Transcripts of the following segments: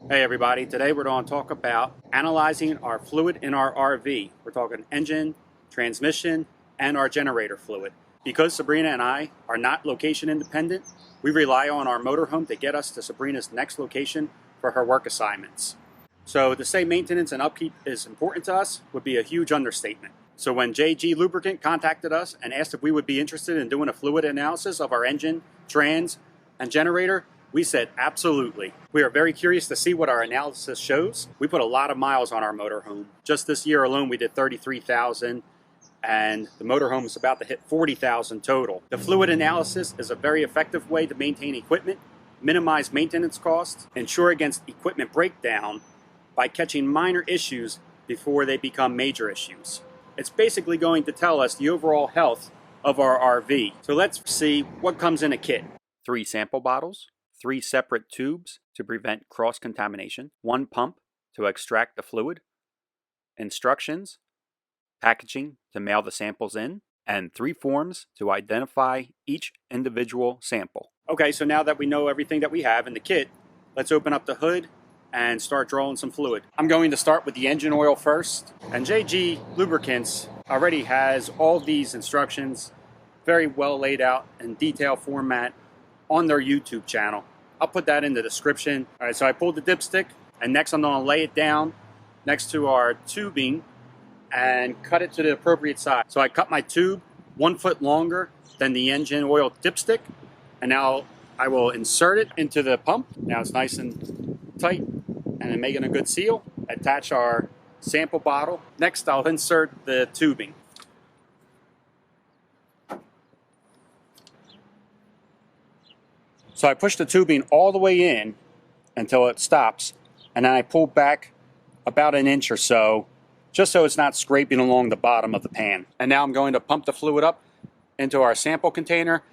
Hey everybody, today we're going to talk about analyzing our fluid in our RV. We're talking engine, transmission, and our generator fluid. Because Sabrina and I are not location independent, we rely on our motorhome to get us to Sabrina's next location for her work assignments. So to say maintenance and upkeep is important to us would be a huge understatement. So when JG Lubricant contacted us and asked if we would be interested in doing a fluid analysis of our engine, trans, and generator, we said absolutely. We are very curious to see what our analysis shows. We put a lot of miles on our motorhome. Just this year alone, we did 33,000, and the motorhome is about to hit 40,000 total. The fluid analysis is a very effective way to maintain equipment, minimize maintenance costs, ensure against equipment breakdown by catching minor issues before they become major issues. It's basically going to tell us the overall health of our RV. So let's see what comes in a kit. 3 sample bottles, 3 separate tubes to prevent cross-contamination, 1 pump to extract the fluid, instructions, packaging to mail the samples in, and 3 forms to identify each individual sample. Okay, so now that we know everything that we have in the kit, let's open up the hood and start drawing some fluid. I'm going to start with the engine oil first, and JG Lubricants already has all these instructions very well laid out in detailed format on their YouTube channel. I'll put that in the description. All right, so I pulled the dipstick, and next I'm going to lay it down next to our tubing and cut it to the appropriate size. So I cut my tube 1 foot longer than the engine oil dipstick, and now I will insert it into the pump. Now it's nice and tight and making a good seal. Attach our sample bottle. Next I'll insert the tubing. So I push the tubing all the way in until it stops, and then I pull back about an inch or so, just so it's not scraping along the bottom of the pan. And now I'm going to pump the fluid up into our sample container.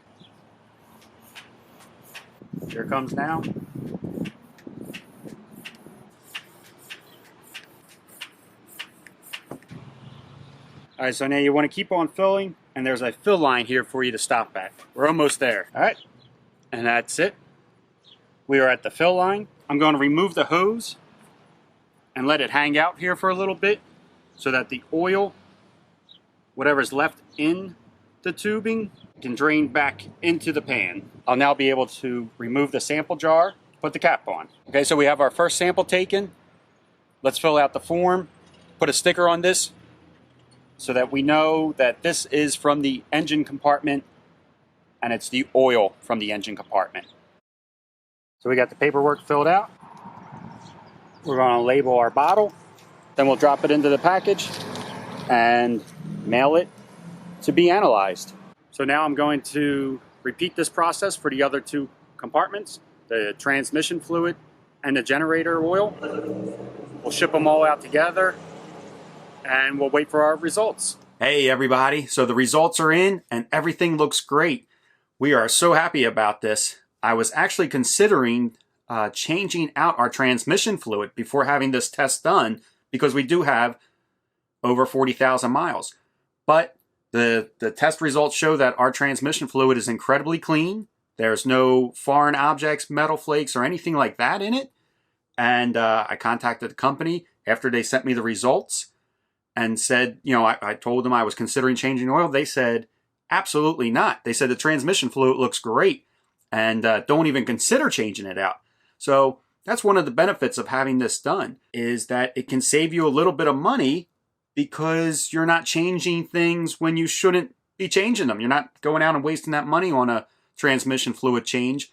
Here it comes now. All right, so now you want to keep on filling, and there's a fill line here for you to stop at. We're almost there. All right. And that's it. We are at the fill line. I'm going to remove the hose and let it hang out here for a little bit so that the oil, whatever's left in the tubing, can drain back into the pan. I'll now be able to remove the sample jar, put the cap on. Okay, so we have our first sample taken. Let's fill out the form, put a sticker on this so that we know that this is from the engine compartment and it's the oil from the engine compartment. So we got the paperwork filled out. We're going to label our bottle. Then we'll drop it into the package and mail it to be analyzed. So now I'm going to repeat this process for the other 2 compartments, the transmission fluid and the generator oil. We'll ship them all out together and we'll wait for our results. Hey everybody, so the results are in and everything looks great. We are so happy about this. I was actually considering changing out our transmission fluid before having this test done because we do have over 40,000 miles. But the test results show that our transmission fluid is incredibly clean. There's no foreign objects, metal flakes, or anything like that in it. And I contacted the company after they sent me the results and said, you know, I told them I was considering changing oil. They said, absolutely not. They said the transmission fluid looks great and don't even consider changing it out. So that's one of the benefits of having this done, is that it can save you a little bit of money because you're not changing things when you shouldn't be changing them. You're not going out and wasting that money on a transmission fluid change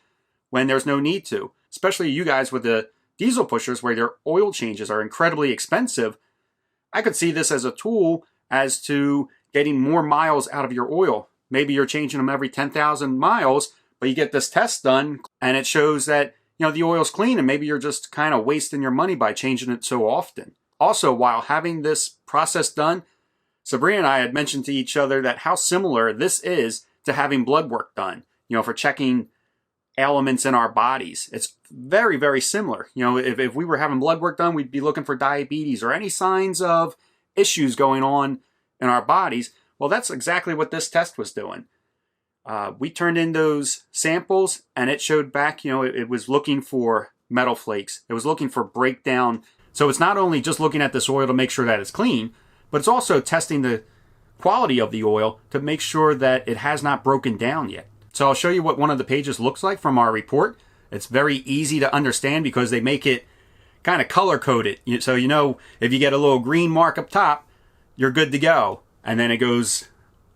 when there's no need to. Especially you guys with the diesel pushers where their oil changes are incredibly expensive. I could see this as a tool as to getting more miles out of your oil. Maybe you're changing them every 10,000 miles, but you get this test done and it shows that, you know, the oil's clean and maybe you're just kind of wasting your money by changing it so often. Also, while having this process done, Sabrina and I had mentioned to each other that how similar this is to having blood work done, you know, for checking elements in our bodies. It's very, very similar. You know, if we were having blood work done, we'd be looking for diabetes or any signs of issues going on in our bodies. Well, that's exactly what this test was doing. We turned in those samples and it showed back, you know, it was looking for metal flakes. It was looking for breakdown. So it's not only just looking at this oil to make sure that it's clean, but it's also testing the quality of the oil to make sure that it has not broken down yet. So I'll show you what one of the pages looks like from our report. It's very easy to understand because they make it kind of color coded. So you know if you get a little green mark up top, you're good to go. And then it goes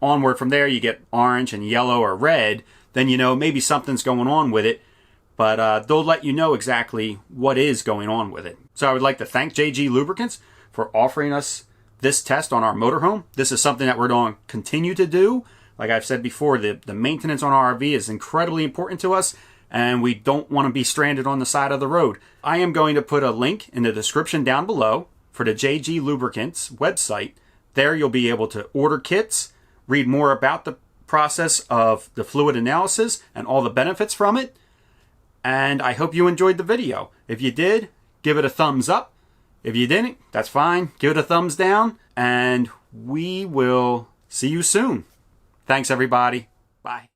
onward from there. You get orange and yellow or red. Then you know maybe something's going on with it. But they'll let you know exactly what is going on with it. So I would like to thank JG Lubricants for offering us this test on our motorhome. This is something that we're going to continue to do. Like I've said before, the maintenance on our RV is incredibly important to us, and we don't want to be stranded on the side of the road. I am going to put a link in the description down below for the JG Lubricants website. There you'll be able to order kits, read more about the process of the fluid analysis and all the benefits from it. And I hope you enjoyed the video. If you did, give it a thumbs up. If you didn't, that's fine. Give it a thumbs down. And we will see you soon. Thanks, everybody. Bye.